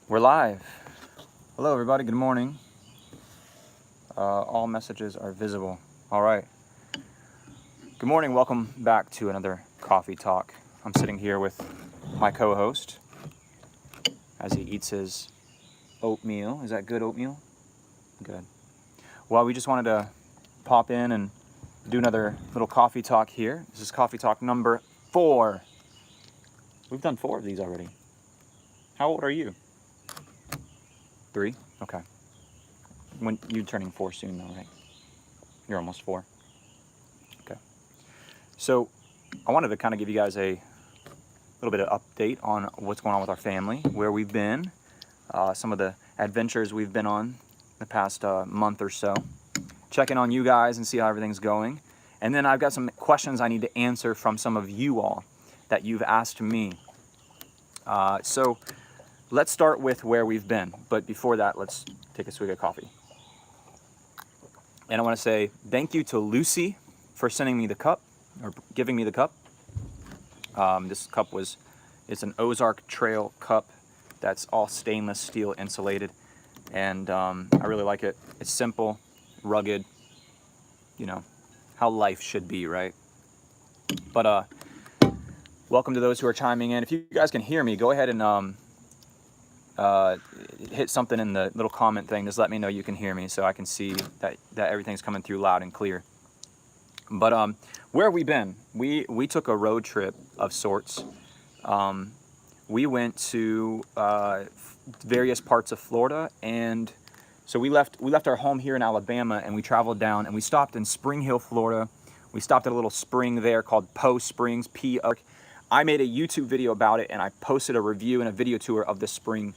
We're live. Hello, everybody. Good morning. All messages are visible. All right. Good morning. Welcome back to another coffee talk. I'm sitting here with my co-host as he eats his oatmeal. Is that good oatmeal? Good. Well, we just wanted to pop in and do another little coffee talk here. This is coffee talk number 4. We've done 4 of these already. How old are you? 3? Okay. When you're turning 4 soon, though, right? You're almost 4. Okay. So I wanted to kind of give you guys a little bit of update on what's going on with our family, where we've been, some of the adventures we've been on the past month or so. Check in on you guys and see how everything's going. And then I've got some questions I need to answer from some of you all that you've asked me. So let's start with where we've been. But before that, let's take a swig of coffee. And I want to say thank you to Lucy for sending me the cup, or giving me the cup. This cup it's an Ozark Trail cup that's all stainless steel insulated. And I really like it. It's simple, rugged, you know, how life should be, right? But welcome to those who are chiming in. If you guys can hear me, go ahead and hit something in the little comment thing. Just let me know you can hear me so I can see that everything's coming through loud and clear. But where have we been? We took a road trip of sorts. We went to various parts of Florida, and so we left our home here in Alabama, and we traveled down, and we stopped in Spring Hill, Florida. We stopped at a little spring there called Poe Springs, P-O. I made a YouTube video about it, and I posted a review and a video tour of the spring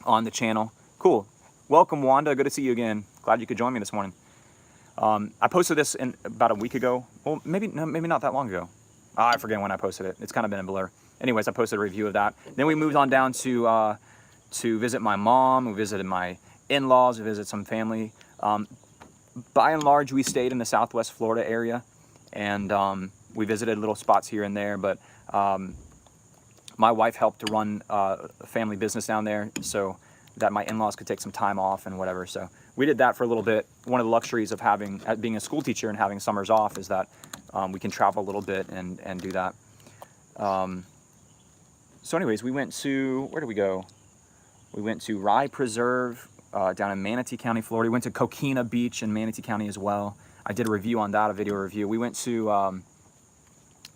on the channel. Cool. Welcome, Wanda. Good to see you again. Glad you could join me this morning. I posted this about a week ago. Well, maybe not that long ago. I forget when I posted it. It's kind of been a blur. Anyways, I posted a review of that. Then we moved on down to visit my mom. We visited my in-laws. We visited some family. By and large, we stayed in the Southwest Florida area, and we visited little spots here and there. But my wife helped to run a family business down there, so that my in-laws could take some time off and whatever. So we did that for a little bit. One of the luxuries of being a school teacher and having summers off is that we can travel a little bit and do that. So anyways, we went to, where did we go? We went to Rye Preserve down in Manatee County, Florida. We went to Coquina Beach in Manatee County as well. I did a review on that, a video review. We went to,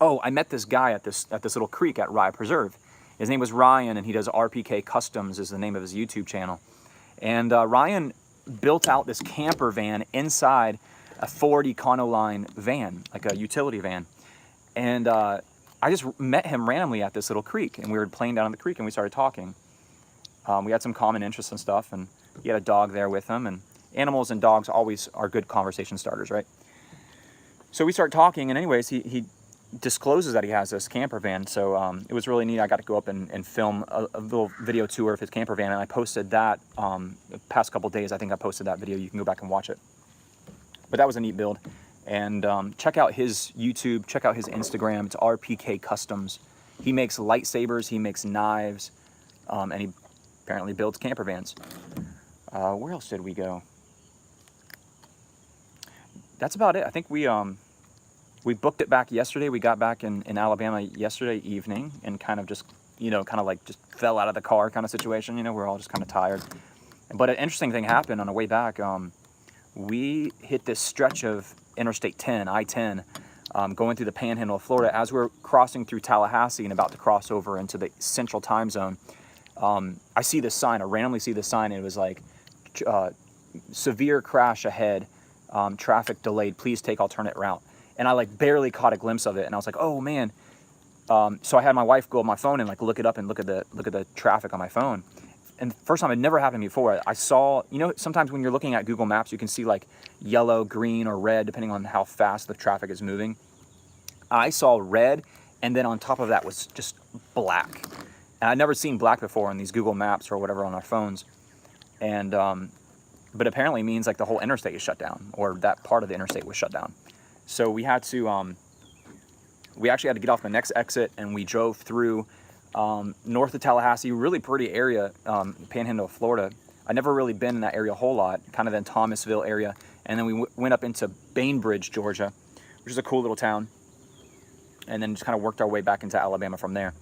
I met this guy at this little creek at Rye Preserve. His name was Ryan, and he does RPK Customs is the name of his YouTube channel. And Ryan built out this camper van inside a Ford Econoline van, like a utility van. And I just met him randomly at this little creek, and we were playing down in the creek, and we started talking. We had some common interests and stuff, and he had a dog there with him, and animals and dogs always are good conversation starters, right? So we started talking, and anyways, he discloses that he has this camper van, so it was really neat. I got to go up and film a little video tour of his camper van, and I posted that the past couple days. I think I posted that video. You can go back and watch it. But that was a neat build. And check out his YouTube, check out his Instagram. It's RPK Customs. He makes lightsabers, he makes knives, and he apparently builds camper vans. Where else did we go? That's about it. I think we booked it back yesterday. We got back in Alabama yesterday evening, and kind of just fell out of the car kind of situation. We're all just kind of tired. But an interesting thing happened on the way back. We hit this stretch of Interstate 10, I-10, going through the panhandle of Florida. As we're crossing through Tallahassee and about to cross over into the central time zone, I see this sign. I randomly see this sign, and it was like, severe crash ahead, traffic delayed, please take alternate route. And I barely caught a glimpse of it, and I was like, oh man. So I had my wife go on my phone and look it up and look at the traffic on my phone. And first time, it never happened before. I saw, sometimes when you're looking at Google Maps, you can see yellow, green, or red, depending on how fast the traffic is moving. I saw red, and then on top of that was just black. And I'd never seen black before on these Google Maps or whatever on our phones. And, but apparently means the whole interstate is shut down, or that part of the interstate was shut down. So we had to, we actually had to get off the next exit, and we drove through north of Tallahassee, really pretty area, Panhandle of Florida. I'd never really been in that area a whole lot, kind of then Thomasville area. And then we went up into Bainbridge, Georgia, which is a cool little town. And then just kind of worked our way back into Alabama from there.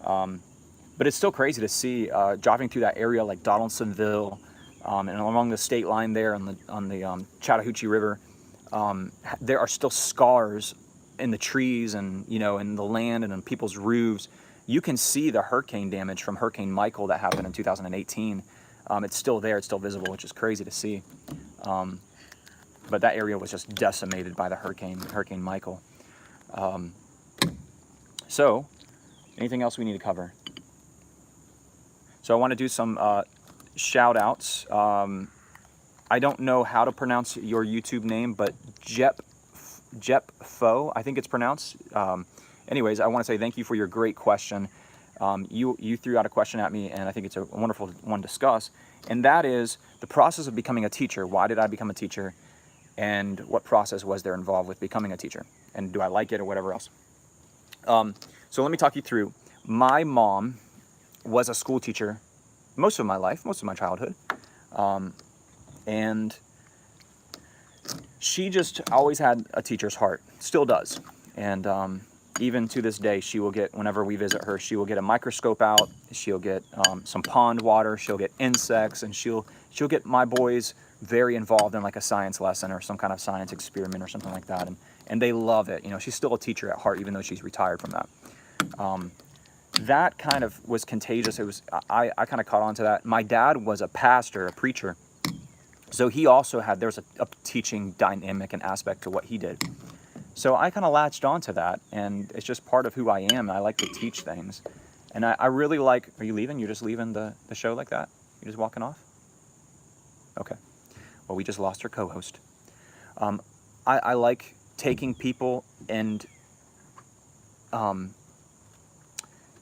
But it's still crazy to see driving through that area like Donaldsonville, and along the state line there on the Chattahoochee River. There are still scars in the trees and, you know, in the land and in people's roofs. You can see the hurricane damage from Hurricane Michael that happened in 2018. It's still there, it's still visible, which is crazy to see. But that area was just decimated by the Hurricane Michael. So, anything else we need to cover? So I want to do some shout outs. I don't know how to pronounce your YouTube name, but Jepfo, I think it's pronounced. Anyways, I want to say thank you for your great question. You threw out a question at me, and I think it's a wonderful one to discuss. And that is the process of becoming a teacher. Why did I become a teacher? And what process was there involved with becoming a teacher? And do I like it or whatever else? So let me talk you through. My mom was a school teacher most of my life, most of my childhood. And she just always had a teacher's heart, still does. And even to this day, she will get, whenever we visit her, she will get a microscope out, she'll get some pond water, she'll get insects, and she'll get my boys very involved in like a science lesson or some kind of science experiment or something like that. And they love it. You know, she's still a teacher at heart, even though she's retired from that. That kind of was contagious. It was, I kind of caught on to that. My dad was a pastor, a preacher. So he also had, there's a teaching dynamic and aspect to what he did. So I kind of latched onto that, and it's just part of who I am. I like to teach things. And I really like, are you leaving? You're just leaving the show like that? You're just walking off? Okay. Well, we just lost our co-host. I like taking people and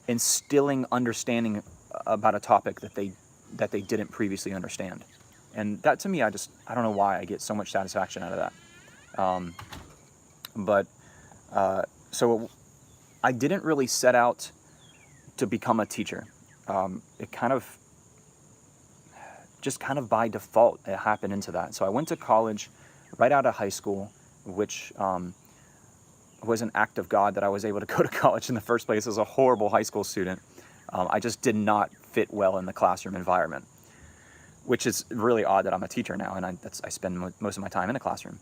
instilling understanding about a topic that they didn't previously understand. And that, to me, I don't know why I get so much satisfaction out of that. So I didn't really set out to become a teacher. It kind of by default, it happened into that. So I went to college right out of high school, which was an act of God that I was able to go to college in the first place as a horrible high school student. I just did not fit well in the classroom environment, which is really odd that I'm a teacher now, and I spend most of my time in a classroom.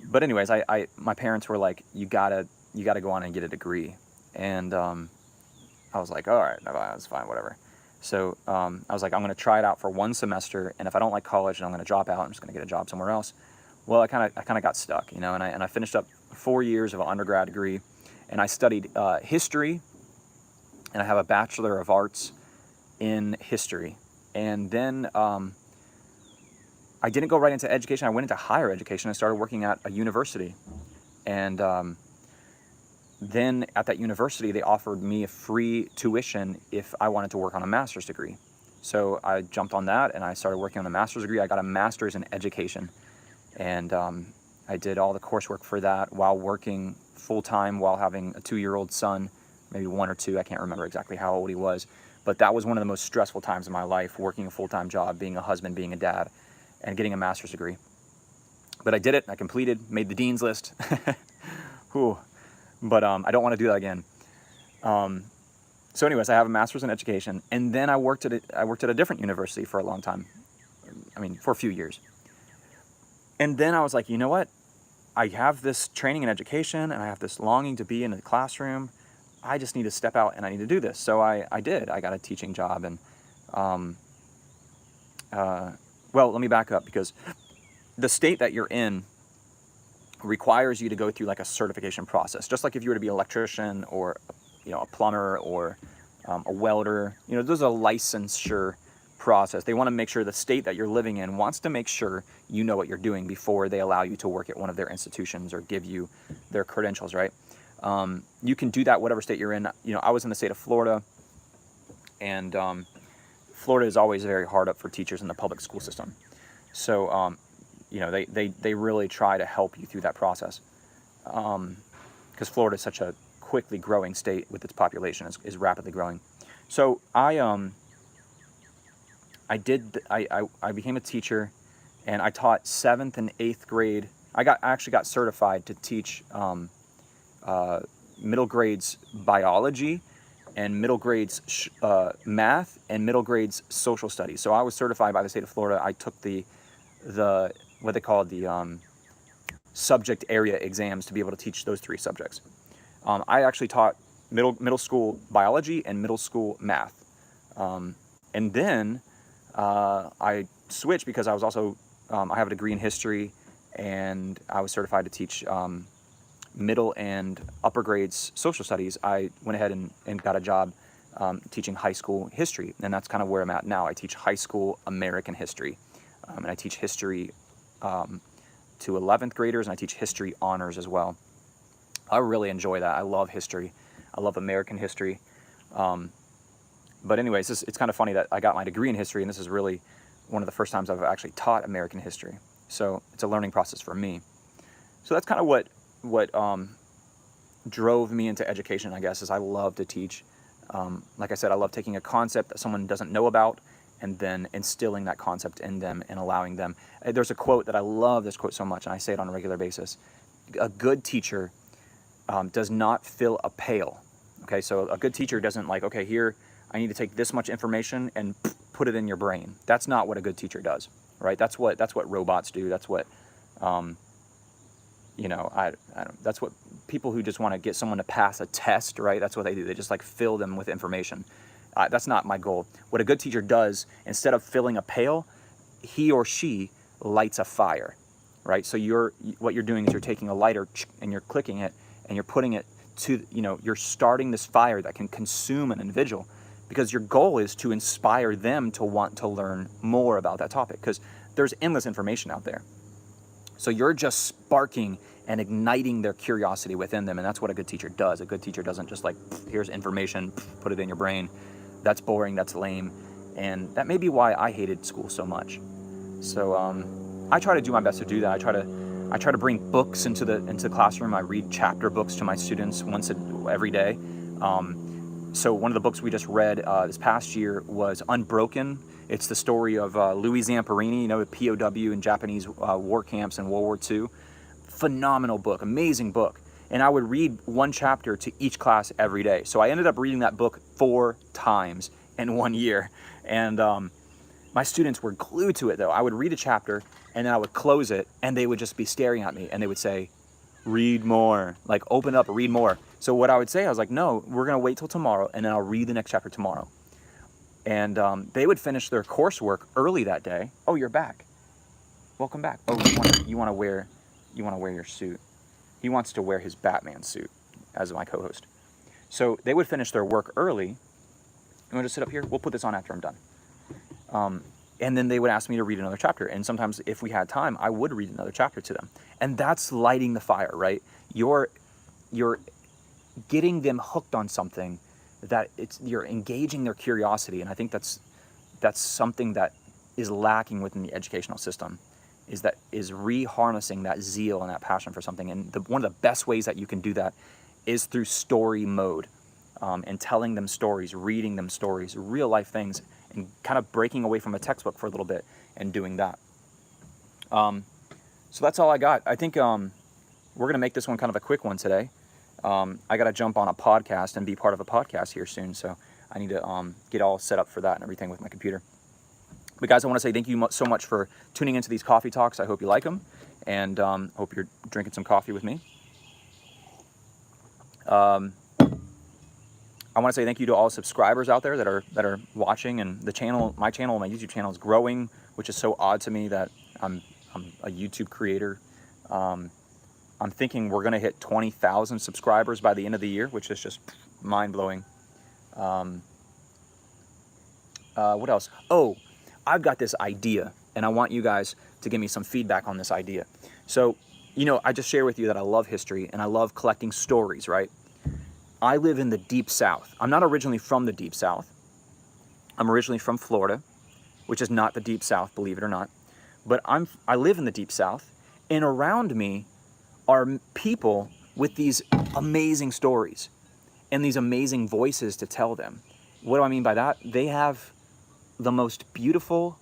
But anyways, my parents were like, you gotta go on and get a degree. And I was like, all right, that's fine, whatever. So I was like, I'm gonna try it out for one semester, and if I don't like college, then I'm gonna drop out. I'm just gonna get a job somewhere else. Well, I kind of got stuck, you know, and I finished up 4 years of an undergrad degree, and I studied history, and I have a Bachelor of Arts in history. And then I didn't go right into education. I went into higher education. I started working at a university. And then at that university, they offered me a free tuition if I wanted to work on a master's degree. So I jumped on that, and I started working on a master's degree. I got a master's in education. And I did all the coursework for that while working full-time, while having a 2-year-old son, maybe 1 or 2. I can't remember exactly how old he was. But that was one of the most stressful times of my life, working a full-time job, being a husband, being a dad, and getting a master's degree. But I did it. I completed, made the dean's list. Whew. But I don't want to do that again. So anyways, I have a master's in education, and then I worked at a different university for a long time. I mean, for a few years. And then I was like, you know what? I have this training in education, and I have this longing to be in a classroom. I just need to step out, and I need to do this. So I did. I got a teaching job, and well, let me back up, because the state that you're in requires you to go through like a certification process, just like if you were to be an electrician or, you know, a plumber or a welder. You know, there's a licensure process. They want to make sure the state that you're living in wants to make sure you know what you're doing before they allow you to work at one of their institutions or give you their credentials, right? You can do that whatever state you're in. You know, I was in the state of Florida, and Florida is always very hard up for teachers in the public school system. So, you know, they really try to help you through that process, because Florida is such a quickly growing state with its population, is rapidly growing. So I became a teacher, and I taught 7th and 8th grade. I actually got certified to teach middle grades biology, and middle grades math, and middle grades social studies. So I was certified by the state of Florida. I took the what they call the subject area exams to be able to teach those 3 subjects. I actually taught middle school biology and middle school math, and then I switched because I was also I have a degree in history, and I was certified to teach middle and upper grades social studies. I went ahead and got a job teaching high school history, and that's kind of where I'm at now. I teach high school American history, and I teach history to 11th graders, and I teach history honors as well. I really enjoy that. I love history. I love American history. But anyways, it's kind of funny that I got my degree in history, and this is really one of the first times I've actually taught American history. So it's a learning process for me. So that's kind of what drove me into education, I guess, is I love to teach. Like I said, I love taking a concept that someone doesn't know about and then instilling that concept in them and allowing them. There's a quote that I love, this quote so much, and I say it on a regular basis. A good teacher does not fill a pail. Okay, so a good teacher doesn't like, okay, here, I need to take this much information and put it in your brain. That's not what a good teacher does, right? That's what robots do. That's what, you know, that's what people who just want to get someone to pass a test, right? That's what they do. They just like fill them with information. That's not my goal. What a good teacher does, instead of filling a pail, he or she lights a fire, right? So what you're doing is you're taking a lighter and you're clicking it and you're putting it to, you know, you're starting this fire that can consume an individual, because your goal is to inspire them to want to learn more about that topic, because there's endless information out there. So you're just sparking and igniting their curiosity within them, and that's what a good teacher does. A good teacher doesn't just like, here's information, put it in your brain. That's boring, that's lame, and that may be why I hated school so much. So I try to do my best to do that. I try to bring books into the classroom. I read chapter books to my students every day. So one of the books we just read this past year was Unbroken. It's the story of Louis Zamperini, you know, a POW in Japanese war camps in World War II. Phenomenal book, amazing book. And I would read one chapter to each class every day. So I ended up reading that book 4 times in 1 year. And my students were glued to it, though. I would read a chapter, and then I would close it, and they would just be staring at me, and they would say, read more, like open up, read more. So what I would say, I was like, no, we're gonna wait till tomorrow, and then I'll read the next chapter tomorrow. And they would finish their coursework early that day. Oh, you're back. Welcome back. Oh, you want to wear your suit. He wants to wear his Batman suit as my co-host. So they would finish their work early. You want to sit up here? We'll put this on after I'm done. And then they would ask me to read another chapter. And sometimes if we had time, I would read another chapter to them. And that's lighting the fire, right? You're getting them hooked on something, that you're engaging their curiosity. And I think that's something that is lacking within the educational system, is re-harnessing that zeal and that passion for something. And one of the best ways that you can do that is through story mode, and telling them stories, reading them stories, real life things, and kind of breaking away from a textbook for a little bit and doing that. So that's all I got. I think we're going to make this one kind of a quick one today. I got to jump on a podcast and be part of a podcast here soon, so I need to get all set up for that and everything with my computer. But guys, I want to say thank you so much for tuning into these coffee talks. I hope you like them, and hope you're drinking some coffee with me. I want to say thank you to all subscribers out there that are watching, and my YouTube channel is growing, which is so odd to me that I'm a YouTube creator. I'm thinking we're going to hit 20,000 subscribers by the end of the year, which is just mind-blowing. What else? Oh, I've got this idea, and I want you guys to give me some feedback on this idea. So, I just shared with you that I love history, and I love collecting stories, right? I live in the Deep South. I'm not originally from the Deep South. I'm originally from Florida, which is not the Deep South, believe it or not. But I live in the Deep South, and around me are people with these amazing stories. and these amazing voices to tell them. What do I mean by that? They have the most beautiful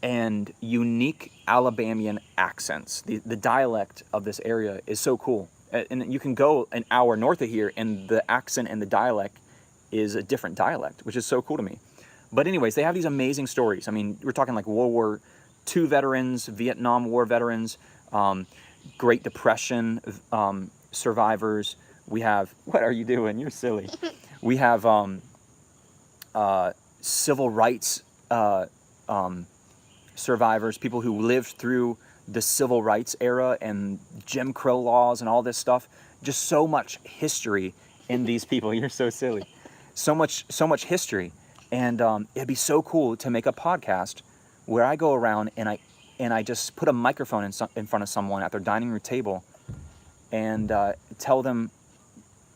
and unique Alabamian accents. The dialect of this area is so cool. And you can go an hour north of here and the accent and the dialect is a different dialect, which is so cool to me. But anyways, they have these amazing stories. I mean, we're talking like World War II veterans, Vietnam War veterans, Great Depression survivors. We have, what are you doing? You're silly. We have civil rights survivors, people who lived through the civil rights era and Jim Crow laws and all this stuff. Just so much history in these people. You're so silly. So much history. And it'd be so cool to make a podcast where I go around and I just put a microphone in front of someone at their dining room table and tell them,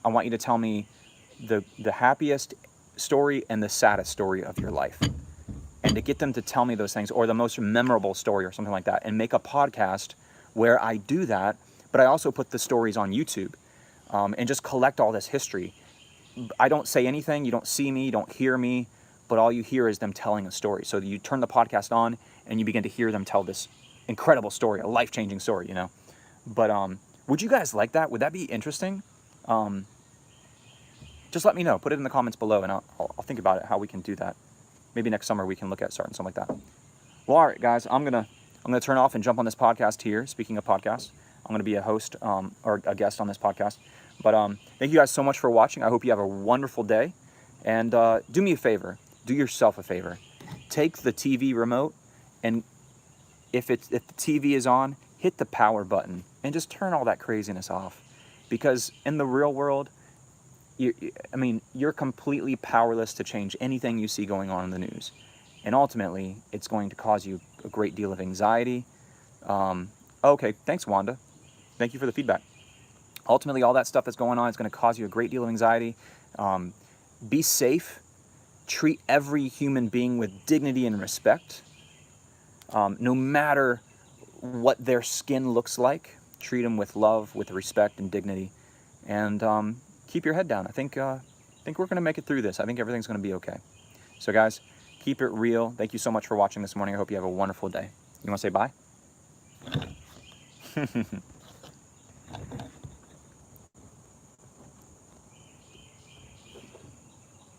I want you to tell me the happiest story and the saddest story of your life. And to get them to tell me those things, or the most memorable story or something like that, and make a podcast where I do that, but I also put the stories on YouTube and just collect all this history. I don't say anything, you don't see me, you don't hear me, but all you hear is them telling a story. So you turn the podcast on and you begin to hear them tell this incredible story, a life-changing story, you know. But would you guys like that? Would that be interesting? Just let me know. Put it in the comments below and I'll think about it, how we can do that. Maybe next summer we can look at starting something like that. Well, all right, guys, I'm gonna turn off and jump on this podcast here. Speaking of podcasts, I'm gonna be a host or a guest on this podcast. But thank you guys so much for watching. I hope you have a wonderful day. And do me a favor. Do yourself a favor. Take the TV remote, and if the TV is on, hit the power button and just turn all that craziness off. Because in the real world, you're completely powerless to change anything you see going on in the news. And ultimately, it's going to cause you a great deal of anxiety. Okay, thanks, Wanda. Thank you for the feedback. Ultimately, all that stuff that's going on is going to cause you a great deal of anxiety. Be safe. Treat every human being with dignity and respect. No matter what their skin looks like, treat them with love, with respect and dignity. And keep your head down. I think we're going to make it through this. I think everything's going to be okay. So guys, keep it real. Thank you so much for watching this morning. I hope you have a wonderful day. You want to say bye?